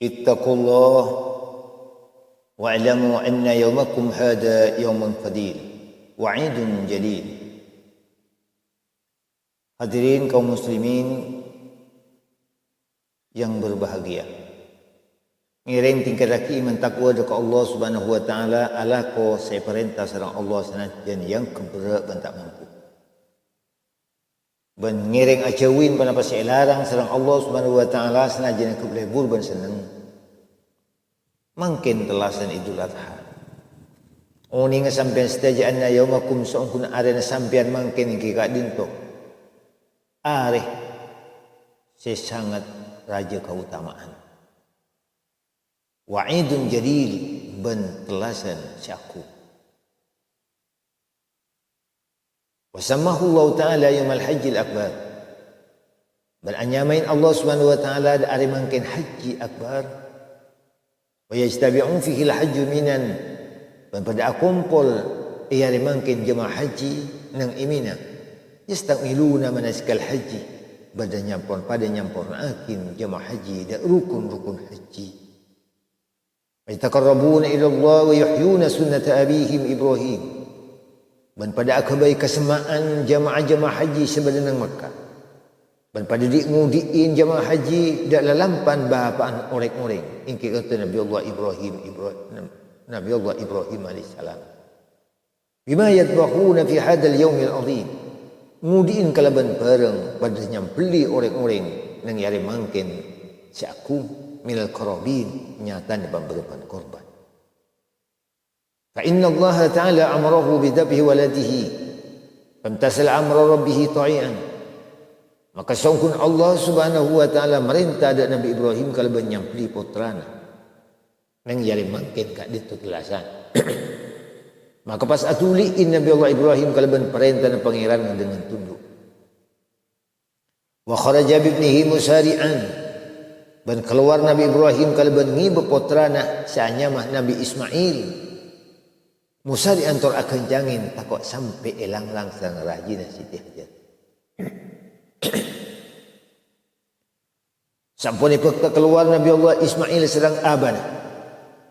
اتقوا الله واعلموا أن يومكم هذا يوم فضيل وعيد جليل. Hadirin kaum muslimin yang berbahagia, ngiring tingkat laki iman takwa dekat Allah Subhanahu wa taala ala ko saya perintah sareng Allah sanajan yang keberat ban tak mampu. Ben ngiring acawin pada pasal larang sareng Allah Subhanahu wa taala sanajan aku boleh burban seneng. Mungkin telasan Idul Adha. Oni nga sampean stajaan na yaumakum sa'ungkun are na sampean mungkin kika dinto. Are sesangat raja keutamaan. Wa'idun jalil ben telasan syaku. Wasamahu Allah Ta'ala yaumal hajjil akbar. Ben anyamain Allah Subhanahu wa taala ada are mungkin haji akbar. Wa yajtabi'un fihi al-hajju minan, dan pada akumpul ia mungkin jemaah haji nang imina yastamiluna manasikal haji pada nyampur akin jemaah haji dan rukun-rukun haji. Wa yataqarrabuna ila Allah wa yuhyuna sunnata abihim Ibrahim, dan pada akabai kesemaan jemaah-jemaah haji sebelum nang Makkah. Dan pada diin jemaah haji dak lalampan bapaan orek-orek ingki kata Nabi Allah Ibrahim alaihissalam. Bima yadbahuna fi hadzal yaumil azim. Ngudiin kalaban bareng pada nyampeli orek-orek nang yare mangken syaku minal qarabin nyatan pemberian korban. Fa inna Allah Ta'ala amarahu bidabhi waladihi famtasal amra rabbih ta'ian. Maka sungguh Allah Subhanahu wa taala merintah dak Nabi Ibrahim kalau menyampli putrana nang yari mangkin kak ditu telasan. Maka pas atuliin Nabi Allah Ibrahim kalau perintah dan pangeran dengan tunduk. Wa kharaja ibnihi musari'an, dan keluar Nabi Ibrahim kalau ngibe putrana saanya mah Nabi Ismail. Musari'an tor akan jangin takut sampai elang langsang rajin Siti Hajar. Sampun keluar Nabi Allah Ismail sedang abana.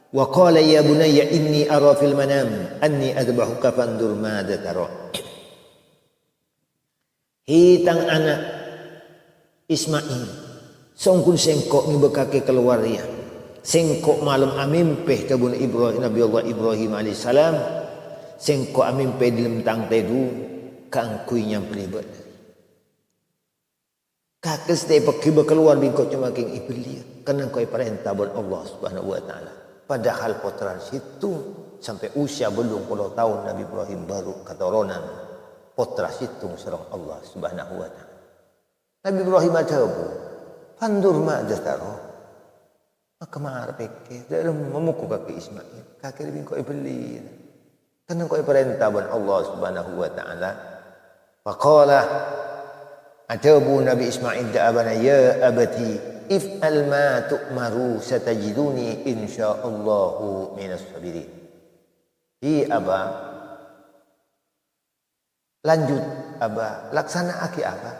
Wa qala ya bunayya inni ara fil manam anni adbahuka fandur madza tara. Hitang anak Ismail songkun sengkok ngibekake keluar ya. Sengkok malam amimpeh tabun Ibrahim Nabi Allah Ibrahim alaihissalam. Sengkok amimpeh di lentang tedu kangkui nyamplibet. Kakes te pakiba keluar bingkot cuma king iblis karena kau perintah buat Allah Subhanahu wa taala. Padahal potran situ sampai usia belum 10 tahun Nabi Ibrahim baru ketoronan potra situ sareng Allah Subhanahu wa taala. Nabi Ibrahim ajabu pandur madza taro. Maka mar peke dalam memukul kaki Ismail kaki bingkot iblis karena kau perintah buat Allah Subhanahu wa taala. Faqala Atabu Nabi Ismail da'abana ya abati if'al ma tu'maru satajiduni insyaallahu minas sabirin. Hi aba lanjut aba laksana aki aba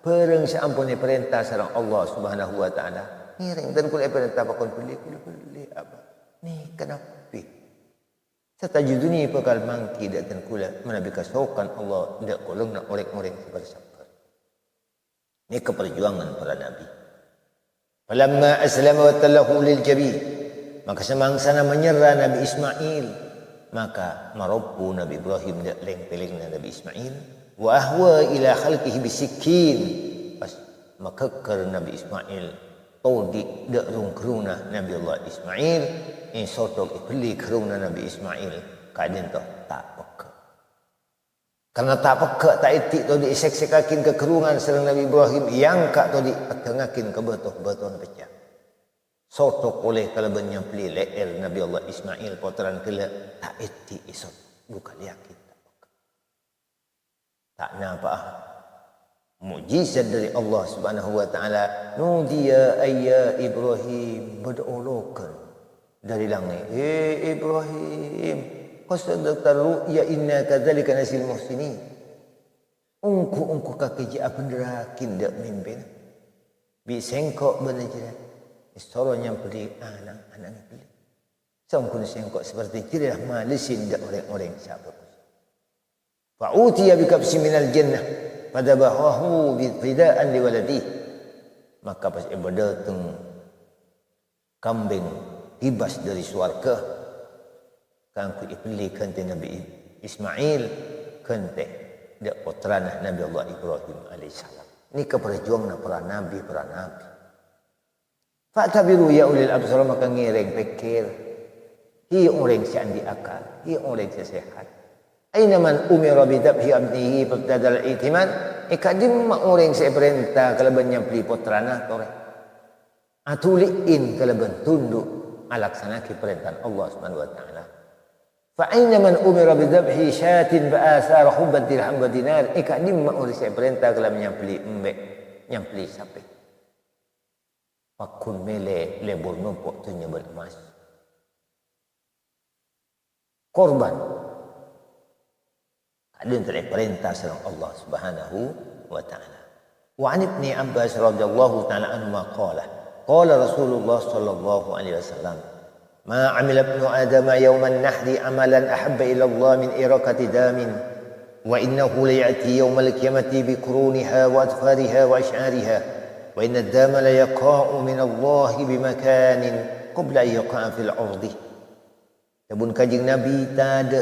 pereng saampuni perintah sareng Allah Subhanahu wa taala. Ngiring dan kula perintah pakon beli aba. Ni kenapa? Satajiduni pakal mangki dan kula menabi kasokan Allah ndak kolong nak orek-orek seperti ini keperjuangan para nabi. Falamma aslama wa tallahu lil jabin, maka semangsana menyerah Nabi Ismail, maka marabbu Nabi Ibrahim dak leng-pelengna Nabi Ismail wa ahwa ila khalqihi bisikin. Pas makakar Nabi Ismail todi dak rung-keruna Nabi Allah Ismail in sotok ibli keruna Nabi Ismail kadin toh tak peka. Karena tak peka tak etik tu diisek-sekakin ke kerungan serang Nabi Ibrahim yang kak tu ditengakin ke betul-betul pecah. Sotok oleh kalau benyampli leer Nabi Allah Ismail potran kela tak etik isot. bukan yakin. Tak nampak mukjizat dari Allah Subhanahu wa taala. Nudiya ayya Ibrahim, berdoakan dari langit, Ibrahim, qasadaqta ru'ya inna kadzalika nasil muhsinin. Ungku kaki apa derakin dak mimpin. Bi sengkok benajiran. Istoro yang beli anak beli. Sangkun sengkok seperti kira malisin dak orang-orang siapa. Fa'utiya bikabsi minal jannah fadabahahu fida'an liwaladihi. Maka pas datang kambing hibas dari syurga kan ku ipilihkan te Nabi Ismail kente dak putrana Nabi Allah Ibrahim alaihissalam. Ini keperjuangan para nabi. Fa'tabiru ya ulil absar, maka ngiring pikir. Hi orang si andi akal, hi orang si sehat. Aina man umira bidabhi abdihi fabtadal itiman. Ikadim mak orang saya perintah kalaban nyapli putrana tore. Atuliin kalaban tunduk alaksana ki perintah Allah Subhanahu wa taala. Fa aina man umira bidabhi syatin fa asara hubbat dirham wa dinar. Ikadim mak orang saya perintah kalaban nyapli embek, nyapli sapi. Pakun mele lebur numpuk tu nyebel emas. Korban ada yang perintah serang Allah Subhanahu wa taala. Wa an Ibni Abbas radhiyallahu taala anhu qala Rasulullah sallallahu alaihi wasallam ma amila ibnu adam yawm an-nahri amalan ahabba ila Allah min iraqati damin wa innahu la ya'ti yawm al-qiyamati bi quruniha wa adfariha wa ash'ariha wa inna ad-dama la yaqa'u min Allah bi makanin qabla an yaqa'a fil ardi. Tabun kanjeng Nabi tak ada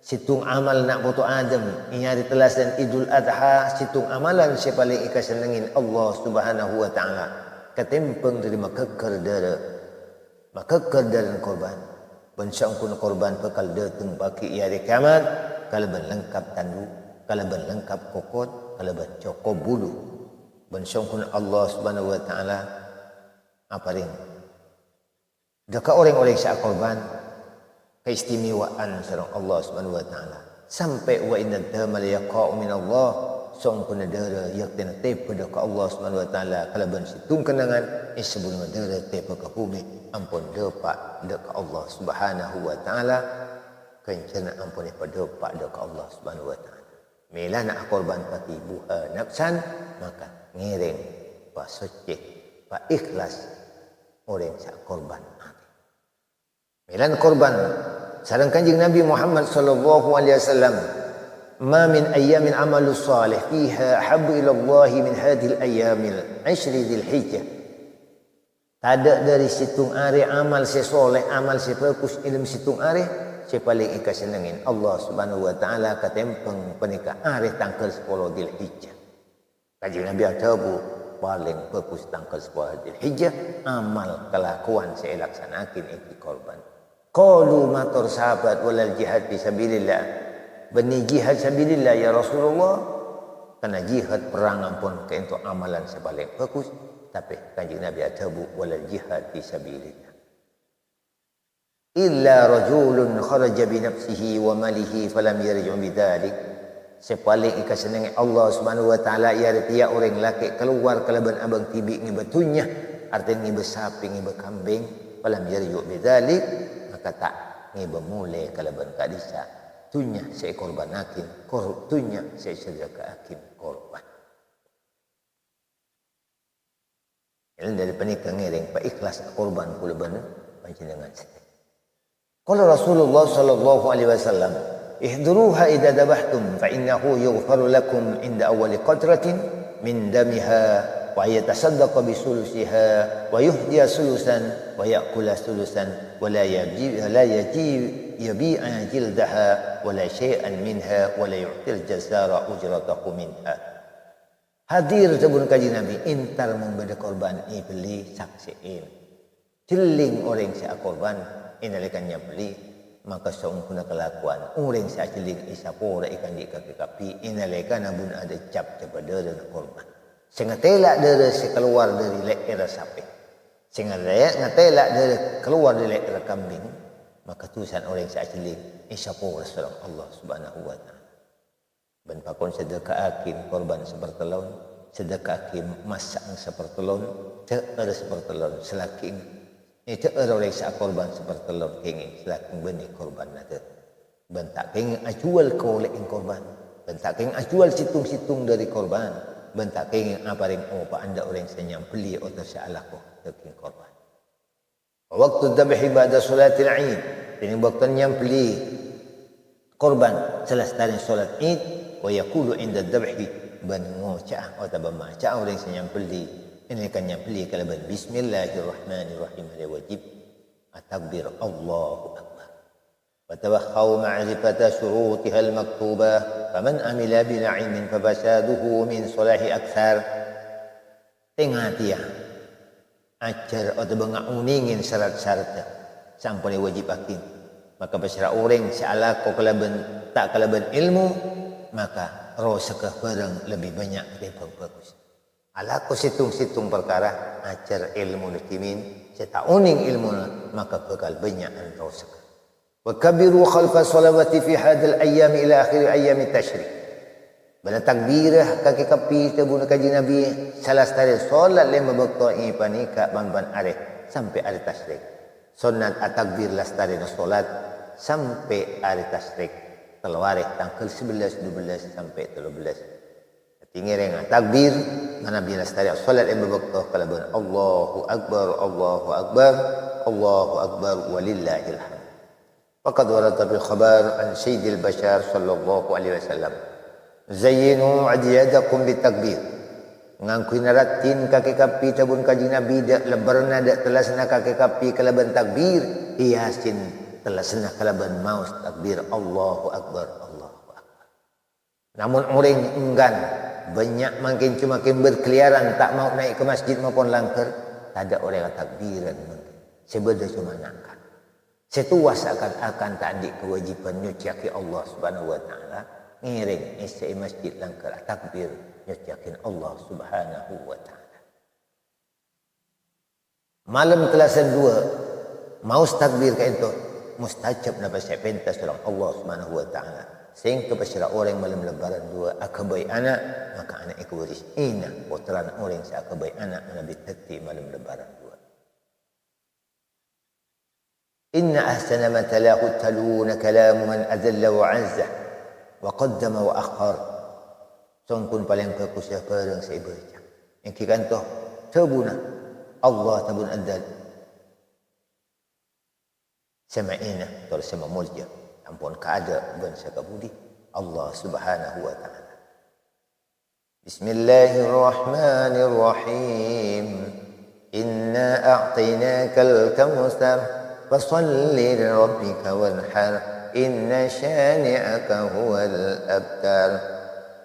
situng amal nak foto Adam ini hari telas dan Idul Adha, situng amalan saya paling ikas senengin Allah Subhanahu wa taala ketempeng dari makekar dara korban bensangkun korban bekal datang baki hari kiamat kalaban lengkap tandu, kalaban lengkap kokot, kalaban cokok bulu bensangkun Allah Subhanahu wa taala apa ring dekat orang-orang syak korban keistimewaan sareng Allah Subhanahu wa taala sampai wa inna damal yaqa'u min Allah sangkun dara yaktina te pada ka Allah Subhanahu wa taala kalaban situng kenangan sebelum dara te ka bumi ampun depak dekat Allah Subhanahu wa taala kencana ampun depak dekat Allah Subhanahu wa taala mila nak korban pati buha nafsan maka ngiring pa suci pa ikhlas orang sak korban milan korban sareng kanjeng Nabi Muhammad sallallahu alaihi wasallam ma min ayyamin amalus salih fiha habbu ila Allah min hadhil ayyamil 10 Dzulhijjah. Tak ada dari situng hari amal sesoleh, amal sefokus ilmu situng hari saya paling ikas senengin Allah Subhanahu wa taala katempeng penikah hari tanggal 10 Dzulhijjah. Kanjeng Nabi atabu paling fokus tanggal 10 Dzulhijjah amal kelakuan saya laksanakin iki korban. Qalu matur sahabat walal jihad fisabilillah. Beni jihad sabilillah ya Rasulullah. Karena jihad perang ampun ke untuk amalan sebalik bagus, tapi kanjeng Nabi atabu walal jihad fisabilillah. Illa rajulun kharaja bi nafsihi wa malihi falam yarji' bidzalik. Sepaling ikas seneng Allah Subhanahu wa taala ya tiap orang laki keluar kalaban abang tibi ngi batunya, artinya ngi besapi ngi bekambing, falam yarji' bidzalik. Maka tak ngiba mulai kalaban kadisa tunya saya korban akin tunya saya sedekah akin korban ini dari penikah ngiring pa ikhlas korban kula bener panjenengan sedekah. Qala Rasulullah sallallahu alaihi wasallam ihduruha idza dabahtum fa innahu yughfaru lakum inda awwali qatratin min damiha wa yatasaddaqa bi sulusiha wa yuhdiya sulusan wa ya'kula sulusan wa la yabi'a jildaha wa la syai'an minha wa la yu'til jazara ujratahu minha. Hadir sabun kaji Nabi intar membeda korban ibli saksiin celing orang sia korban inalekannya beli maka saungkuna kelakuan orang sia celing isapora ikan di kaki-kaki inalekan abun ada cap kepada korban sehingga telak dari keluar dari leher sapi, sehingga ngatela dari keluar dari leher kambing, maka tulisan orang sa aciling isyapur sareng Allah Subhanahu wa taala. Ben pakon sedekah akin korban sepertelon, sedekah akin masang sepertelon, teueur sepertelon selaking teueur orang sa korban sepertelon kenging selaking benih korban teu. Ben tak kenging acual ka oleh korban, ben tak kenging acual situng-situng dari korban, ben tak kenging aparing opa anda orang senyam beli atau sa'alako teuking korban. Waktu dzabh pada salatil Id, ini waktu yang beli korban selesai salat Id, wa yaqulu inda dzabhi ban ngucah atau bamaca orang yang beli ini kan yang beli kalau bismillahirrahmanirrahim wajib at-takbir Allahu akbar wa tawakhau ma'rifata syurutiha al-maktubah faman amila bil ilmin fabasaduhu min salahi akthar tengatia ajar atau bengauningin syarat-syaratnya sampai wajib akin maka bersyarat orang seala ko kalaban tak kalaban ilmu maka rosakah barang lebih banyak lebih bagus ala ko situng-situng perkara ajar ilmu muslimin seta uning ilmu maka bakal banyak rosakah wa kabiru khalfa salawati fi hadal ayyam ila akhir ayyam tashrik. Bala takbirah kaki kapi tabun kaji Nabi salah stari solat lima waktu panika ban areh sampai hari tasyrik. Sunnat at-takbir lastari solat sampai hari tasyrik. Telwareh tanggal 11, 12 sampai 13. Tinggi renga takbir mana bila lastari solat lima waktu kalaban Allahu akbar Allahu akbar Allahu akbar walillahil hamd. Faqad warada bil khabar an sayyidil bashar sallallahu alaihi wasallam zayyinu ajyadakum bitakbir ngangkuin ratin kaki kapi tabun kaji Nabi dak lebarna dak telasna kaki kapi kalaban takbir hiasin telasna kalaban maus takbir Allahu akbar Allahu akbar. Namun orang enggan banyak makin cuma berkeliaran tak mau naik ke masjid maupun langkar tak ada orang yang takbiran mungkin sebenarnya cuma nangkan setuas akan tak ada kewajiban nyuciaki Allah Subhanahu wa taala ngiring isi masjid langkar takbir yakin Allah Subhanahu wa taala. Malam telasan 2 mau takbir ka itu mustajab na pasya pentas orang Allah Subhanahu wa taala. Sehingga pasya orang malam lebaran 2 akabai anak maka anak ikuris ina putran orang sa akabai anak nabi tati malam lebaran 2. Inna ahsana ma talahu taluna kalamu man azalla wa azza wa qaddama wa akhar songkun paling bagus ya barang saya baca yang kikanto tabuna Allah tabun adal sama'ina sama mulja ampun kaada ban sakabudi Allah Subhanahu wa taala. Bismillahirrahmanirrahim. Inna a'tainakal kautsar fasalli li rabbika wanhar inna syani'aka huwal abtar.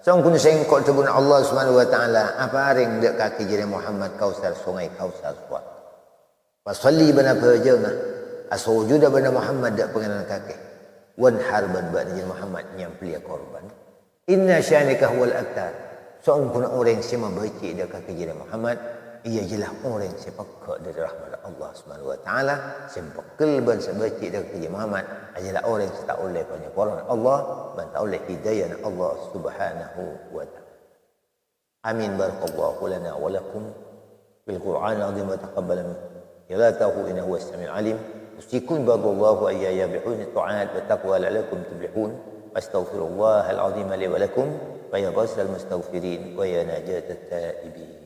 Sangkun sengkol tebun Allah Subhanahu wa taala apa ring dek kaki jere Muhammad Kausar sungai Kausar suat. Fasalli bana pejeuna asujuda bana Muhammad dak pengenan kaki. Wanhar ban jere Muhammad nyampelia korban. Inna syani'aka huwal abtar. Sangkun orang sema baci dek kaki jere Muhammad ia jelah orang sepakak dari rahmat Allah Subhanahu wa taala sempakal ban sebaci dari kerja Muhammad adalah orang yang tak oleh penyakuran Allah dan tak oleh hidayah Allah Subhanahu wa taala. Amin barakallahu lana wa lakum bil Qur'an azim wa taqabbal qira'atahu innahu huwas samiul alim. Usikum barakallahu ayya bihusni ta'at wa taqwa la'allakum tuflihun. Astaghfirullahal azim li wa lakum wa ya ghafral mustaghfirin wa ya najatat taibin.